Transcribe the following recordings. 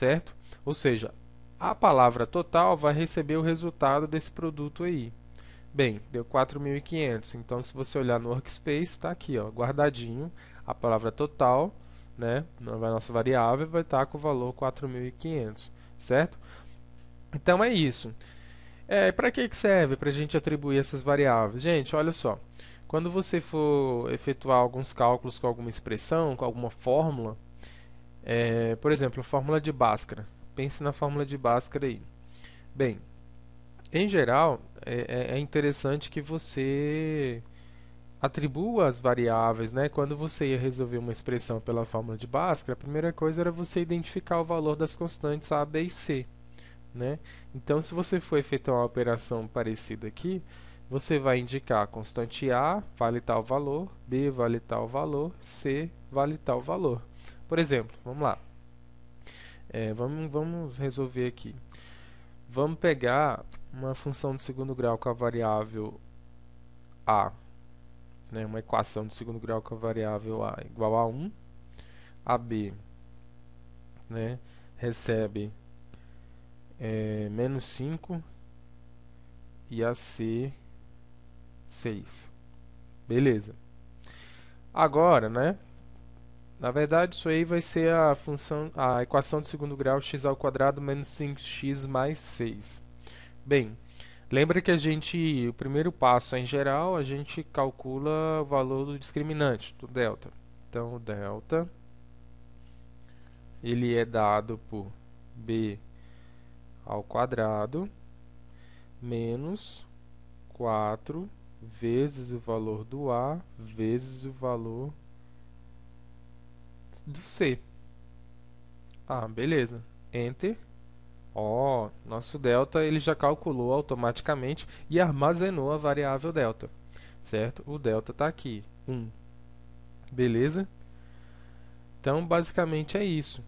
certo? Ou seja, a palavra total vai receber o resultado desse produto aí. Bem, deu 4.500. Então, se você olhar no workspace, está aqui, ó, guardadinho a palavra total, né? A nossa variável vai estar com o valor 4.500, certo? Então é isso. Para que serve para a gente atribuir essas variáveis? Gente, olha só. Quando você for efetuar alguns cálculos com alguma expressão, com alguma fórmula, por exemplo, a fórmula de Bhaskara. Pense na fórmula de Bhaskara aí. Bem, em geral, é interessante que você atribua as variáveis, né? Quando você ia resolver uma expressão pela fórmula de Bhaskara, a primeira coisa era você identificar o valor das constantes A, B e C, né? Então, se você for efetuar uma operação parecida aqui, você vai indicar a constante A vale tal valor, B vale tal valor, C vale tal valor. Por exemplo, vamos lá. Vamos resolver aqui. Vamos pegar uma função de segundo grau com a variável A, né? Uma equação de segundo grau com a variável A igual a 1. A B, né, recebe menos 5 e a C 6. Beleza. Agora, né? Na verdade, isso aí vai ser a equação de segundo grau x ao quadrado menos 5x mais 6. Bem, lembra que o primeiro passo é em geral, a gente calcula o valor do discriminante, do delta. Então, o delta, ele é dado por b ao quadrado menos 4 vezes o valor do A vezes o valor do C. Beleza. Enter. Nosso delta ele já calculou automaticamente e armazenou a variável delta, certo? O delta está aqui, 1. Beleza? Então, basicamente é isso.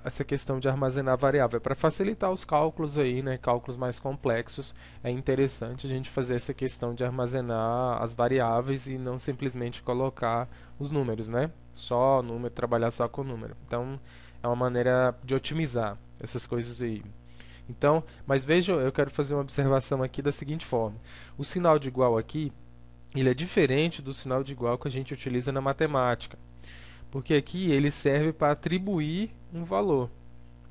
Essa questão de armazenar variável. Para facilitar os cálculos aí, né, cálculos mais complexos, é interessante a gente fazer essa questão de armazenar as variáveis e não simplesmente colocar os números, né? Só número, trabalhar só com número. Então, é uma maneira de otimizar essas coisas aí. Então, mas veja, eu quero fazer uma observação aqui da seguinte forma. O sinal de igual aqui, ele é diferente do sinal de igual que a gente utiliza na matemática. Porque aqui ele serve para atribuir um valor,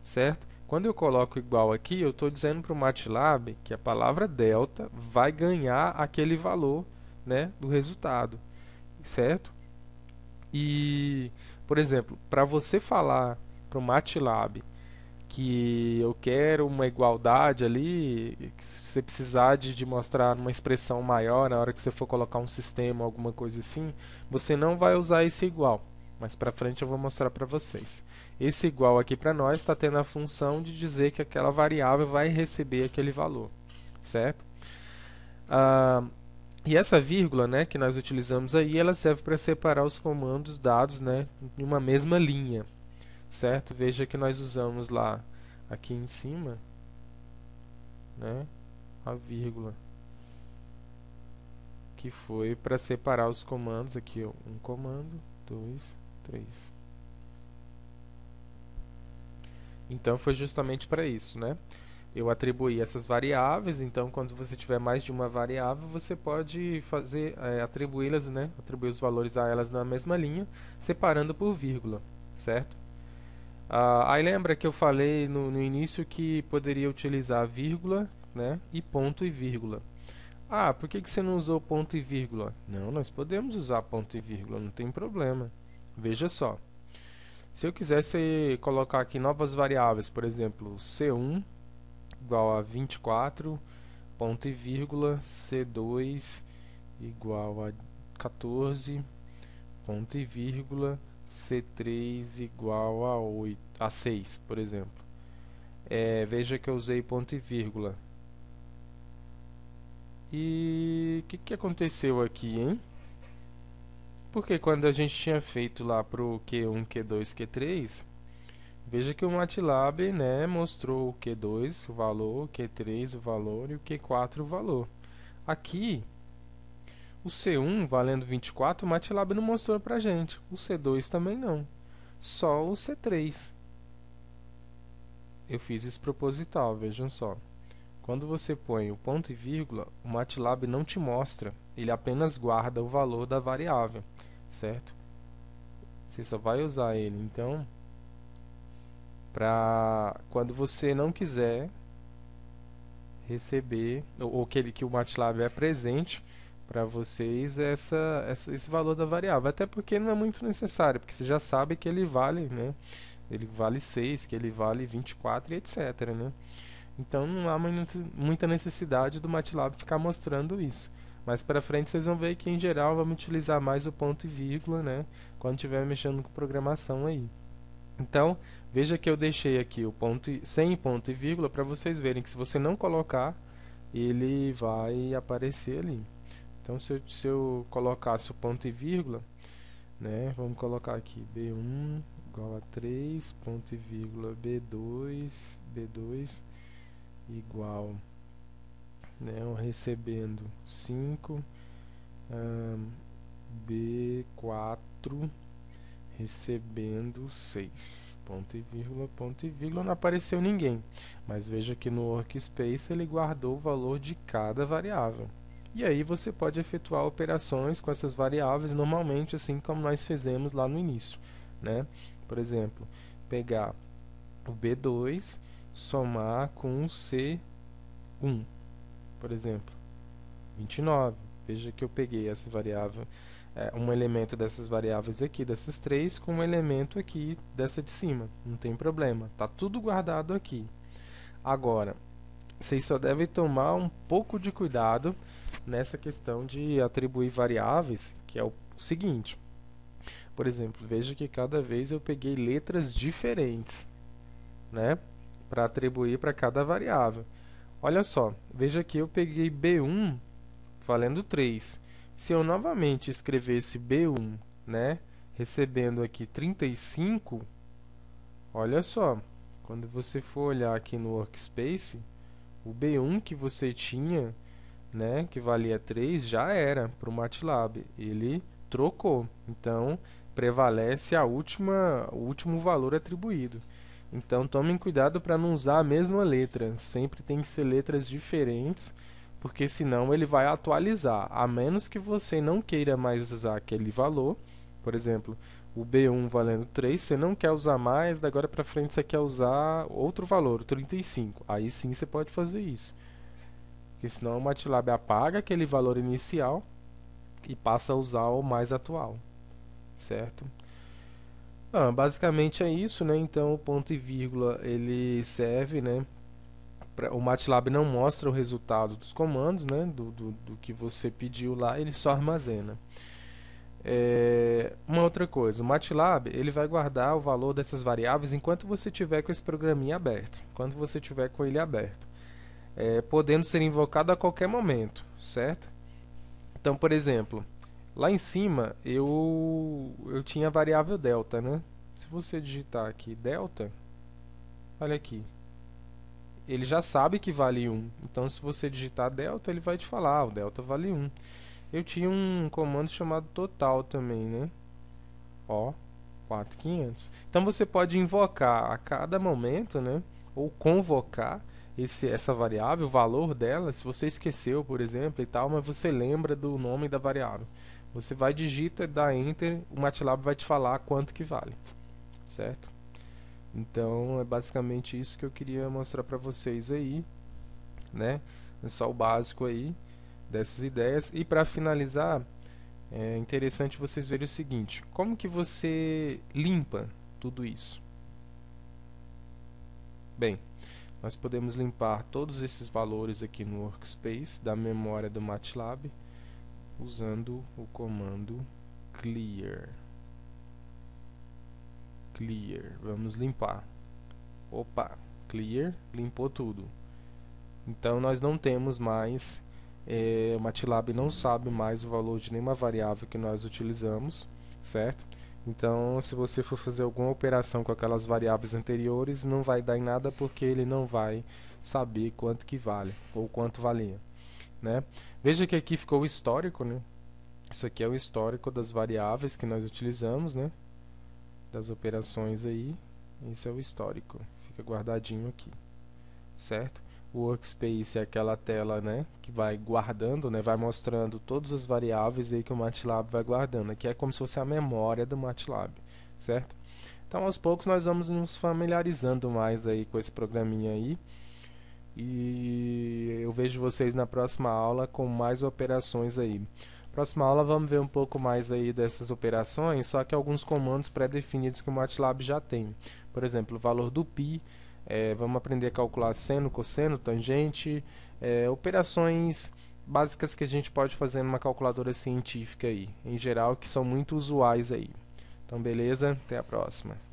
certo? Quando eu coloco igual aqui, eu estou dizendo para o MATLAB que a palavra delta vai ganhar aquele valor, né, do resultado, certo? E, por exemplo, para você falar para o MATLAB que eu quero uma igualdade ali, que se você precisar de mostrar uma expressão maior na hora que você for colocar um sistema, alguma coisa assim, você não vai usar esse igual. Mais para frente eu vou mostrar para vocês. Esse igual aqui para nós está tendo a função de dizer que aquela variável vai receber aquele valor, certo? E essa vírgula, né, que nós utilizamos aí, ela serve para separar os comandos dados, né, em uma mesma linha, certo? Veja que nós usamos lá, aqui em cima, né, a vírgula, que foi para separar os comandos, aqui ó, um comando, 2, 3. Então foi justamente para isso, né? Eu atribuí essas variáveis, então quando você tiver mais de uma variável, você pode fazer atribuí-las, né? Atribuir os valores a elas na mesma linha, separando por vírgula, certo? Aí lembra que eu falei no início que poderia utilizar vírgula, né? E ponto e vírgula. Por que você não usou ponto e vírgula? Não, nós podemos usar ponto e vírgula, não tem problema. Veja só. Se eu quisesse colocar aqui novas variáveis, por exemplo, C1 igual a 24, ponto e vírgula, C2 igual a 14, ponto e vírgula, C3 igual a 8, a 6, por exemplo. Veja que eu usei ponto e vírgula. E o que aconteceu aqui, hein? Porque quando a gente tinha feito lá para o Q1, Q2, Q3, veja que o MATLAB, né, mostrou o Q2, o valor, o Q3, o valor e o Q4, o valor. Aqui, o C1 valendo 24, o MATLAB não mostrou para a gente. O C2 também não. Só o C3. eu fiz isso proposital, vejam só. Quando você põe o ponto e vírgula, o MATLAB não te mostra, ele apenas guarda o valor da variável, certo? Você só vai usar ele, então, para quando você não quiser receber, ou que o MATLAB é presente para vocês esse valor da variável. Até porque não é muito necessário, porque você já sabe que ele vale, né? Ele vale 6, que ele vale 24 e etc, né? Então não há muita necessidade do MATLAB ficar mostrando isso. Mais para frente vocês vão ver que em geral vamos utilizar mais o ponto e vírgula, né? Quando estiver mexendo com programação aí. Então, veja que eu deixei aqui o ponto sem ponto e vírgula para vocês verem que se você não colocar, ele vai aparecer ali. Então, se eu colocasse o ponto e vírgula, né, vamos colocar aqui B1 igual a 3, ponto e vírgula B2 igual, né, recebendo 5, B4 recebendo 6. Ponto e vírgula, não apareceu ninguém. Mas veja que no Workspace ele guardou o valor de cada variável. E aí você pode efetuar operações com essas variáveis normalmente, assim como nós fizemos lá no início, né? Por exemplo, pegar o B2, somar com o C1, por exemplo, 29. Veja que eu peguei essa variável, um elemento dessas variáveis aqui, dessas três, com um elemento aqui dessa de cima. Não tem problema, está tudo guardado aqui. Agora, vocês só devem tomar um pouco de cuidado nessa questão de atribuir variáveis, que é o seguinte. Por exemplo, veja que cada vez eu peguei letras diferentes, né, para atribuir para cada variável. Olha só, veja que eu peguei B1 valendo 3. Se eu novamente escrevesse B1, né, recebendo aqui 35, olha só, quando você for olhar aqui no Workspace, o B1 que você tinha, né, que valia 3, já era para o MATLAB. Ele trocou. Então, prevalece o último valor atribuído. Então, tomem cuidado para não usar a mesma letra. Sempre tem que ser letras diferentes, porque senão ele vai atualizar. A menos que você não queira mais usar aquele valor. Por exemplo, o B1 valendo 3, você não quer usar mais, da agora para frente você quer usar outro valor, 35. Aí sim você pode fazer isso. Porque senão o MATLAB apaga aquele valor inicial e passa a usar o mais atual, certo? Basicamente é isso, né? Então o ponto e vírgula ele serve, né? O MATLAB não mostra o resultado dos comandos, né? Do que você pediu lá, ele só armazena. Uma outra coisa, o MATLAB ele vai guardar o valor dessas variáveis enquanto você tiver com esse programinha aberto, enquanto você tiver com ele aberto, podendo ser invocado a qualquer momento, certo? Então, por exemplo, lá em cima eu tinha a variável delta, né? Se você digitar aqui delta, olha aqui, ele já sabe que vale 1. Então, se você digitar delta, ele vai te falar, o delta vale 1. Eu tinha um comando chamado total também, né? Ó, 4.500. Então, você pode invocar a cada momento, né? Ou convocar essa variável, o valor dela, se você esqueceu, por exemplo, e tal, mas você lembra do nome da variável. Você vai, digita, dá Enter, o MATLAB vai te falar quanto que vale, certo? Então, é basicamente isso que eu queria mostrar para vocês aí, né? É só o básico aí dessas ideias. E para finalizar, é interessante vocês verem o seguinte: como que você limpa tudo isso? Bem, nós podemos limpar todos esses valores aqui no Workspace da memória do MATLAB usando o comando clear. Vamos limpar. Opa, clear, limpou tudo. Então nós não temos mais, o MATLAB não sabe mais o valor de nenhuma variável que nós utilizamos, certo? Então, se você for fazer alguma operação com aquelas variáveis anteriores, não vai dar em nada porque ele não vai saber quanto que vale ou quanto valia, né? Veja que aqui ficou o histórico, né? Isso aqui é o histórico das variáveis que nós utilizamos, né? Das operações aí. Esse é o histórico. fica guardadinho aqui, certo? O Workspace é aquela tela, né, que vai guardando, né, vai mostrando todas as variáveis aí que o MATLAB vai guardando. Aqui é como se fosse a memória do MATLAB, certo? Então, aos poucos nós vamos nos familiarizando mais aí com esse programinha aí. E eu vejo vocês na próxima aula com mais operações aí. Próxima aula vamos ver um pouco mais aí dessas operações, só que alguns comandos pré-definidos que o MATLAB já tem. Por exemplo, o valor do π, vamos aprender a calcular seno, cosseno, tangente, operações básicas que a gente pode fazer numa calculadora científica aí, em geral, que são muito usuais aí. Então, beleza? Até a próxima.